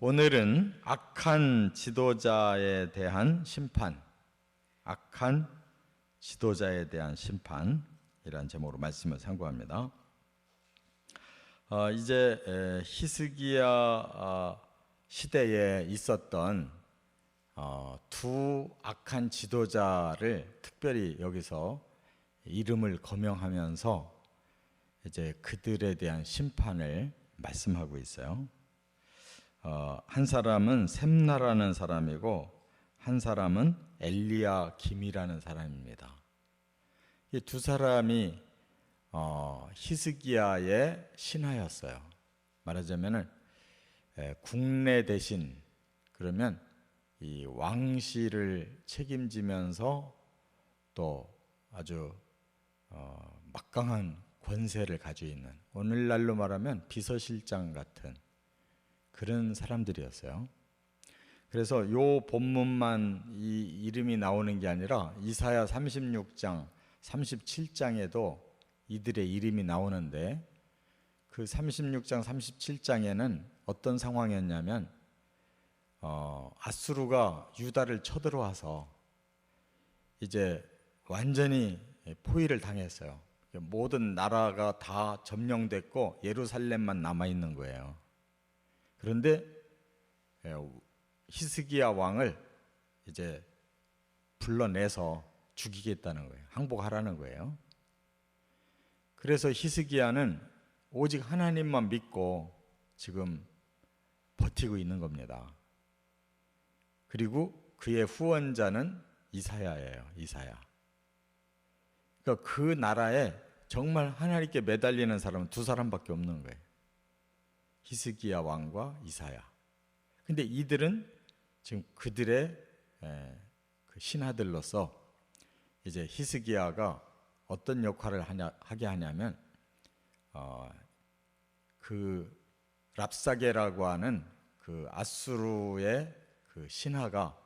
오늘은 악한 지도자에 대한 심판, 악한 지도자에 대한 심판이라는 제목으로 말씀을 상고합니다. 이제 히스기야 시대에 있었던 두 악한 지도자를 특별히 여기서 이름을 거명하면서 이제 그들에 대한 심판을 말씀하고 있어요. 한 사람은 셈나라는 사람이고 한 사람은 엘리야김이라는 사람입니다. 이 두 사람이 히스기야의 신하였어요. 말하자면은 국내 대신, 그러면 이 왕실을 책임지면서 또 아주 막강한 권세를 가지고 있는, 오늘날로 말하면 비서실장 같은 그런 사람들이었어요. 그래서 요 본문만 이 이름이 나오는 게 아니라 이사야 36장, 37장에도 이들의 이름이 나오는데, 그 36장, 37장에는 어떤 상황이었냐면 아수르가 유다를 쳐들어와서 이제 완전히 포위를 당했어요. 모든 나라가 다 점령됐고 예루살렘만 남아있는 거예요. 그런데 히스기야 왕을 이제 불러내서 죽이겠다는 거예요. 항복하라는 거예요. 그래서 히스기야는 오직 하나님만 믿고 지금 버티고 있는 겁니다. 그리고 그의 후원자는 이사야예요. 이사야. 그러니까 그 나라에 정말 하나님께 매달리는 사람은 두 사람밖에 없는 거예요. 히스기야 왕과 이사야. 근데 이들은 지금 그들의 그 신하들로서 이제 히스기야가 어떤 역할을 하게 하냐면 그 랍사게라고 하는 그 아수르의 그 신하가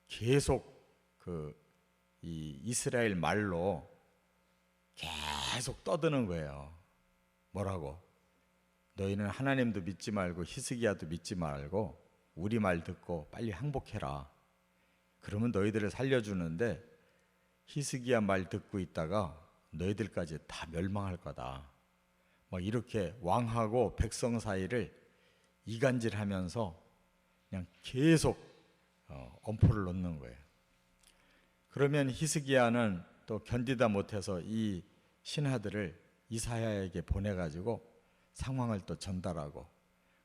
계속 이 이스라엘 말로 계속 떠드는 거예요. 뭐라고? 너희는 하나님도 믿지 말고 히스기야도 믿지 말고 우리 말 듣고 빨리 항복해라. 그러면 너희들을 살려주는데 히스기야 말 듣고 있다가 너희들까지 다 멸망할 거다. 막 이렇게 왕하고 백성 사이를 이간질하면서 그냥 계속 엄포를 놓는 거예요. 그러면 히스기야는 또 견디다 못해서 이 신하들을 이사야에게 보내가지고 상황을 또 전달하고,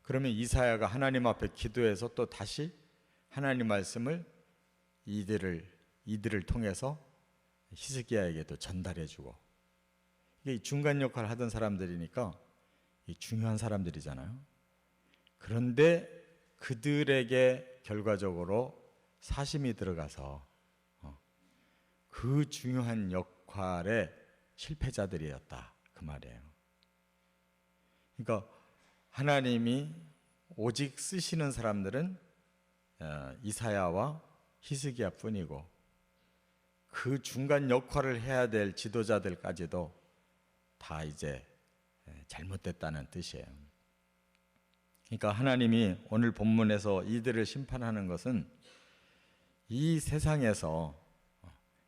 그러면 이사야가 하나님 앞에 기도해서 또 다시 하나님 말씀을 이들을 통해서 히스기야에게도 전달해주고, 이게 중간 역할을 하던 사람들이니까 중요한 사람들이잖아요. 그런데 그들에게 결과적으로 사심이 들어가서 그 중요한 역할의 실패자들이었다, 그 말이에요. 그러니까 하나님이 오직 쓰시는 사람들은 이사야와 히스기야 뿐이고, 그 중간 역할을 해야 될 지도자들까지도 다 이제 잘못됐다는 뜻이에요. 그러니까 하나님이 오늘 본문에서 이들을 심판하는 것은 이 세상에서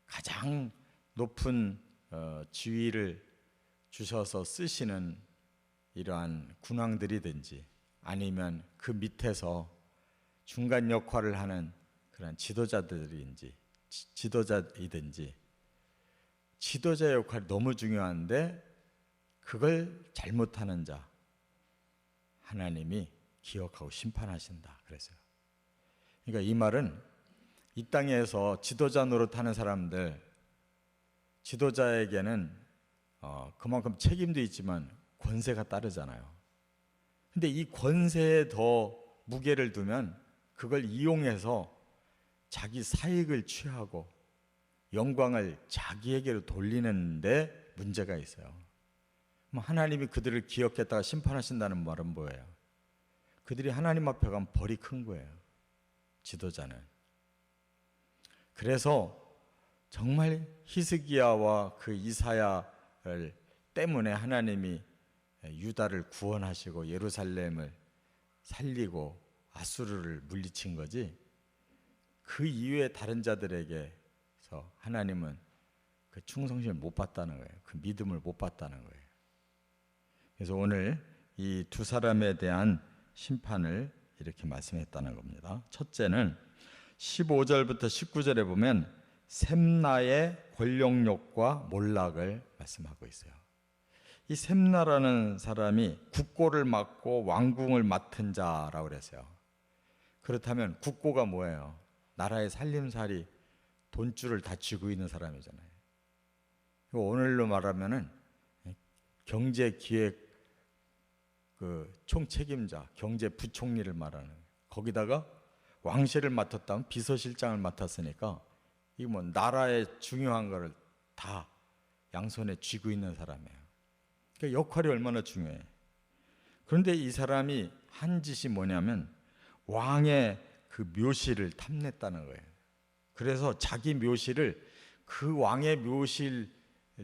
가장 높은 지위를 주셔서 쓰시는 이러한 군왕들이든지 아니면 그 밑에서 중간 역할을 하는 그런 지도자이든지 지도자 역할이 너무 중요한데 그걸 잘못하는 자 하나님이 기억하고 심판하신다 그랬어요. 그러니까 이 말은 이 땅에서 지도자 노릇하는 사람들, 지도자에게는 그만큼 책임도 있지만 권세가 따르잖아요. 근데 이 권세에 더 무게를 두면 그걸 이용해서 자기 사익을 취하고 영광을 자기에게로 돌리는데 문제가 있어요. 그럼 하나님이 그들을 기억했다가 심판하신다는 말은 뭐예요? 그들이 하나님 앞에 가면 벌이 큰 거예요, 지도자는. 그래서 정말 히스기야와 그 이사야를 때문에 하나님이 유다를 구원하시고 예루살렘을 살리고 아수르를 물리친 거지, 그 이외의 다른 자들에게서 하나님은 그 충성심을 못 받다는 거예요. 그 믿음을 못 받다는 거예요. 그래서 오늘 이 두 사람에 대한 심판을 이렇게 말씀했다는 겁니다. 첫째는 15절부터 19절에 보면 셈나의 권력욕과 몰락을 말씀하고 있어요. 이 셈나라는 사람이 국고를 맡고 왕궁을 맡은 자라고 그랬어요. 그렇다면 국고가 뭐예요? 나라의 살림살이 돈줄을 다 쥐고 있는 사람이잖아요. 오늘로 말하면은 경제기획 그 총책임자, 경제부총리를 말하는, 거기다가 왕실을 맡았다면 비서실장을 맡았으니까 이 뭐 나라의 중요한 거를 다 양손에 쥐고 있는 사람이에요. 그러니까 역할이 얼마나 중요해. 그런데 이 사람이 한 짓이 뭐냐면 왕의 그 묘실을 탐냈다는 거예요. 그래서 자기 묘실을 그 왕의 묘실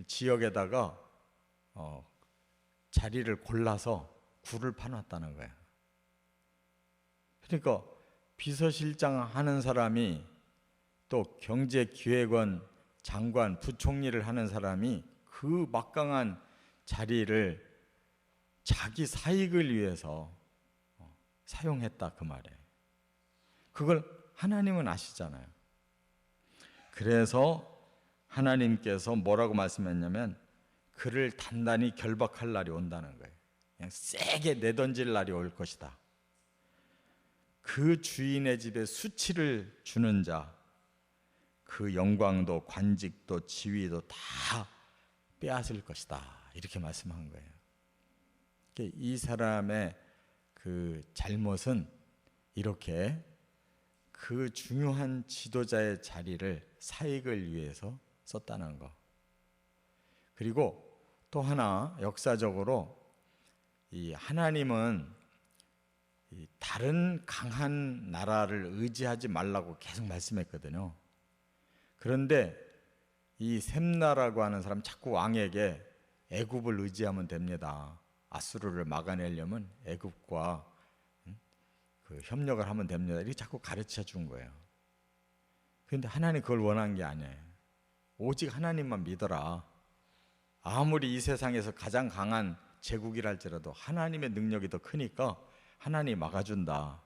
지역에다가 자리를 골라서 굴을 파놨다는 거예요. 그러니까 비서실장 하는 사람이 또 경제기획원 장관 부총리를 하는 사람이 그 막강한 자리를 자기 사익을 위해서 사용했다, 그 말이에요. 그걸 하나님은 아시잖아요. 그래서 하나님께서 뭐라고 말씀했냐면 그를 단단히 결박할 날이 온다는 거예요. 그냥 세게 내던질 날이 올 것이다. 그 주인의 집에 수치를 주는 자, 그 영광도 관직도 지위도 다 빼앗을 것이다, 이렇게 말씀한 거예요. 이 사람의 그 잘못은 이렇게 그 중요한 지도자의 자리를 사익을 위해서 썼다는 거. 그리고 또 하나, 역사적으로 이 하나님은 이 다른 강한 나라를 의지하지 말라고 계속 말씀했거든요. 그런데 이 셈나라고 하는 사람 자꾸 왕에게 애굽을 의지하면 됩니다. 아수르를 막아내려면 애굽과 그 협력을 하면 됩니다. 이렇게 자꾸 가르쳐 준 거예요. 그런데 하나님 그걸 원한 게 아니에요. 오직 하나님만 믿어라. 아무리 이 세상에서 가장 강한 제국이랄지라도 하나님의 능력이 더 크니까 하나님이 막아준다.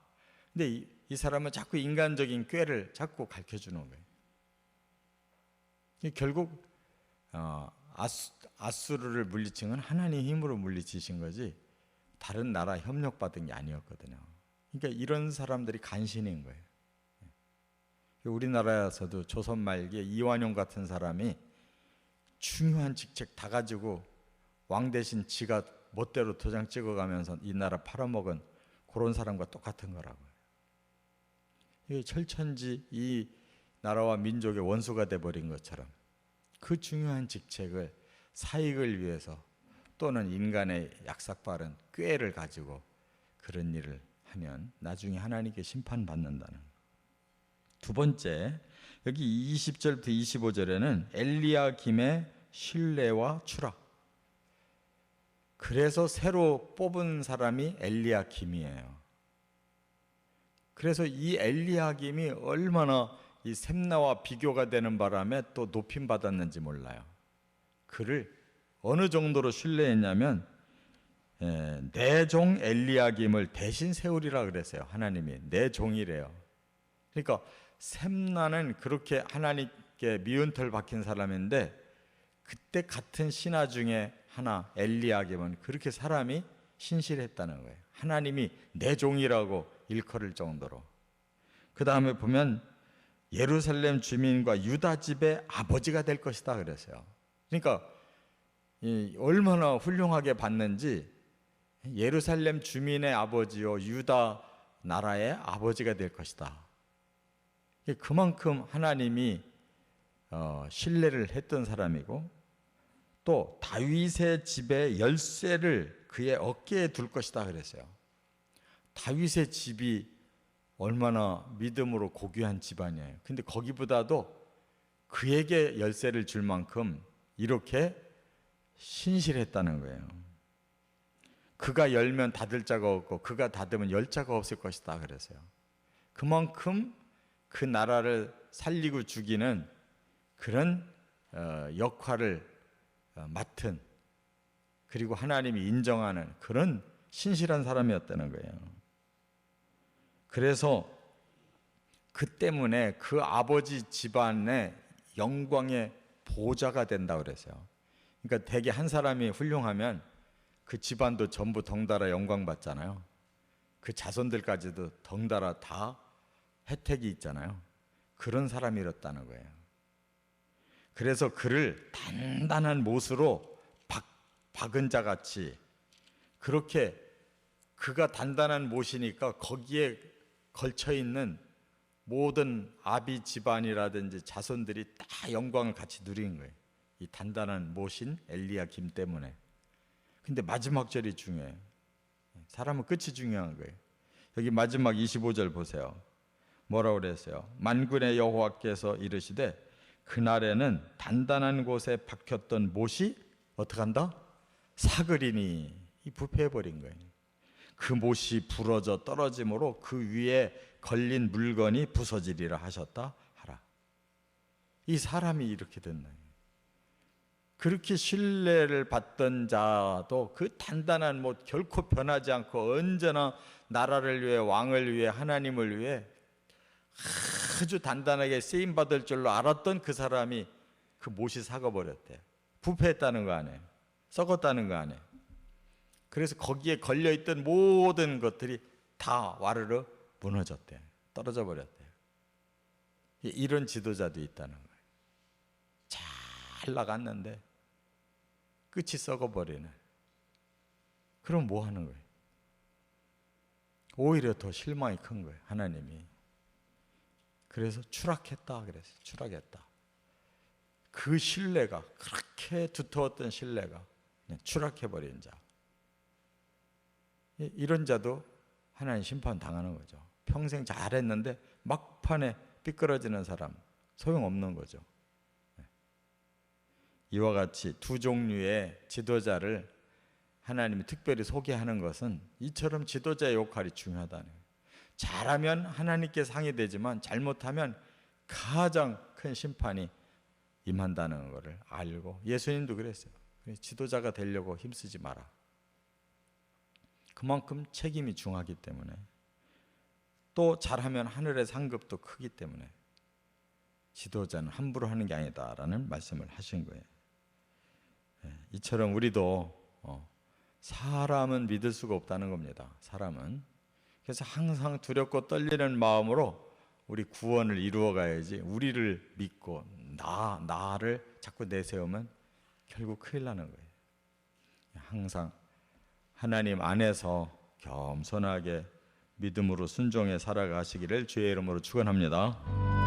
근데 이 사람은 자꾸 인간적인 꾀를 자꾸 가르쳐주는 거예요. 결국 아수르를 물리친 건 하나님 힘으로 물리치신 거지 다른 나라 협력받은 게 아니었거든요. 그러니까 이런 사람들이 간신인 거예요. 우리나라에서도 조선 말기에 이완용 같은 사람이 중요한 직책 다 가지고 왕 대신 지가 멋대로 도장 찍어가면서 이 나라 팔아먹은 그런 사람과 똑같은 거라고요. 이게 철천지 이 나라와 민족의 원수가 돼버린 것처럼 그 중요한 직책을 사익을 위해서 또는 인간의 약삭빠른 꾀를 가지고 그런 일을 하면 나중에 하나님께 심판받는다는 거. 두 번째, 여기 20절부터 25절에는 엘리야김의 신뢰와 추락. 그래서 새로 뽑은 사람이 엘리야김이에요. 그래서 이 엘리야김이 얼마나 이 셈나와 비교가 되는 바람에 또 높임 받았는지 몰라요. 그를 어느 정도로 신뢰했냐면 내 종 엘리야김을 대신 세우리라 그랬어요. 하나님이 내 종이래요. 그러니까 셈나는 그렇게 하나님께 미운털 박힌 사람인데 그때 같은 신하 중에 하나 엘리야김은 그렇게 사람이 신실했다는 거예요. 하나님이 내 종이라고 일컬을 정도로. 그 다음에 보면 예루살렘 주민과 유다 집의 아버지가 될 것이다 그랬어요. 그러니까 얼마나 훌륭하게 봤는지 예루살렘 주민의 아버지요 유다 나라의 아버지가 될 것이다. 그만큼 하나님이 신뢰를 했던 사람이고 또 다윗의 집의 열쇠를 그의 어깨에 둘 것이다 그랬어요. 다윗의 집이 얼마나 믿음으로 고귀한 집안이에요. 근데 거기보다도 그에게 열쇠를 줄 만큼 이렇게 신실했다는 거예요. 그가 열면 닫을 자가 없고 그가 닫으면 열 자가 없을 것이다 그랬어요. 그만큼 그 나라를 살리고 죽이는 그런 역할을 맡은, 그리고 하나님이 인정하는 그런 신실한 사람이었다는 거예요. 그래서 그 때문에 그 아버지 집안의 영광의 보좌가 된다 그랬어요. 그러니까 대개 한 사람이 훌륭하면 그 집안도 전부 덩달아 영광 받잖아요. 그 자손들까지도 덩달아 다 혜택이 있잖아요. 그런 사람이었다는 거예요. 그래서 그를 단단한 못으로 박은 자 같이, 그렇게 그가 단단한 못이니까 거기에 걸쳐 있는 모든 아비 집안이라든지 자손들이 다 영광을 같이 누린 거예요. 이 단단한 못인 엘리야김 때문에. 근데 마지막 절이 중요해요. 사람은 끝이 중요한 거예요. 여기 마지막 25절 보세요. 뭐라고 그랬어요? 만군의 여호와께서 이르시되 그날에는 단단한 곳에 박혔던 못이 어떻게 한다? 사그리니, 이 부패해버린 거예요. 그 못이 부러져 떨어짐으로 그 위에 걸린 물건이 부서지리라 하셨다 하라. 이 사람이 이렇게 됐나요? 그렇게 신뢰를 받던 자도 그 단단한 못, 결코 변하지 않고 언제나 나라를 위해, 왕을 위해, 하나님을 위해 아주 단단하게 쓰임받을 줄로 알았던 그 사람이 그 못이 삭아버렸대. 부패했다는 거 아니에요. 썩었다는 거 아니에요. 그래서 거기에 걸려있던 모든 것들이 다 와르르 무너졌대. 떨어져 버렸대. 이런 지도자도 있다는 거예요. 잘 나갔는데 끝이 썩어버리는. 그럼 뭐 하는 거예요? 오히려 더 실망이 큰 거예요, 하나님이. 그래서 추락했다 그랬어요. 추락했다. 그 신뢰가, 그렇게 두터웠던 신뢰가 그냥 추락해버린 자. 이런 자도 하나님 심판 당하는 거죠. 평생 잘했는데 막판에 삐뚤어지는 사람, 소용없는 거죠. 이와 같이 두 종류의 지도자를 하나님이 특별히 소개하는 것은 이처럼 지도자의 역할이 중요하다는 거예요. 잘하면 하나님께 상이 되지만 잘못하면 가장 큰 심판이 임한다는 것을 알고, 예수님도 그랬어요. 지도자가 되려고 힘쓰지 마라. 그만큼 책임이 중하기 때문에, 또 잘하면 하늘의 상급도 크기 때문에 지도자는 함부로 하는 게 아니다라는 말씀을 하신 거예요. 이처럼 우리도 사람은 믿을 수가 없다는 겁니다. 사람은. 그래서 항상 두렵고 떨리는 마음으로 우리 구원을 이루어 가야지, 우리를 믿고 나를 자꾸 내세우면 결국 큰일 나는 거예요. 항상 하나님 안에서 겸손하게 믿음으로 순종해 살아가시기를 주의 이름으로 축원합니다.